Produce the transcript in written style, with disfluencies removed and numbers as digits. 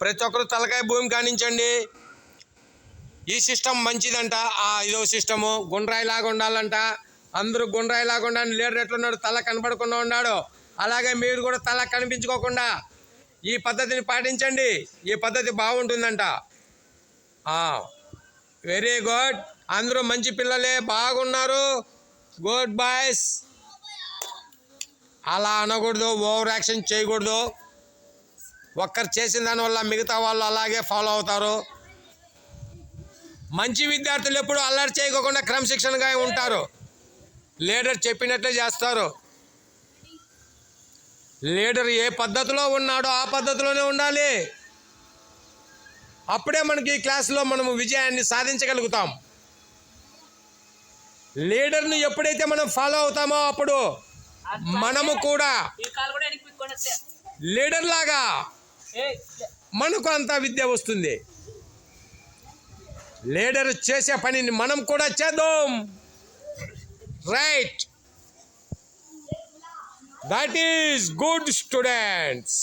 ప్రతి ఒక్కరు తలకాయ భూమి కానించండి. ఈ సిస్టమ్ మంచిదంట. ఇదో సిస్టము గుండ్రాయిలాగా ఉండాలంట. అందరూ గుండ్రాయిలాగా ఉండాలి. లీడర్ ఎట్లున్నాడు, తల కనపడకుండా ఉన్నాడు. అలాగే మీరు కూడా తల కనిపించుకోకుండా ఈ పద్ధతిని పాటించండి. ఈ పద్ధతి బాగుంటుందంట. Very good. అందరూ మంచి పిల్లలే, బాగున్నారు. Good boys. అలా అనకూడదు, ఓవర్ యాక్షన్ చేయకూడదు. ఒక్కరు చేసిన దానివల్ల మిగతా వాళ్ళు అలాగే ఫాలో అవుతారు. మంచి విద్యార్థులు ఎప్పుడు అల్లరి చేయకోకుండా క్రమశిక్షణగా ఉంటారు. లీడర్ చెప్పినట్లే చేస్తారు. లీడర్ ఏ పద్ధతిలో ఉన్నాడో ఆ పద్ధతిలోనే ఉండాలి. అప్పుడే మనకి ఈ క్లాసులో మనము విజయాన్ని సాధించగలుగుతాం. లీడర్ను ఎప్పుడైతే మనం ఫాలో అవుతామో అప్పుడు మనము కూడా లీడర్ లాగా మనకు అంత విద్య వస్తుంది. లీడర్ చేసే పనిని మనం కూడా చేద్దాం. Right. That is good students.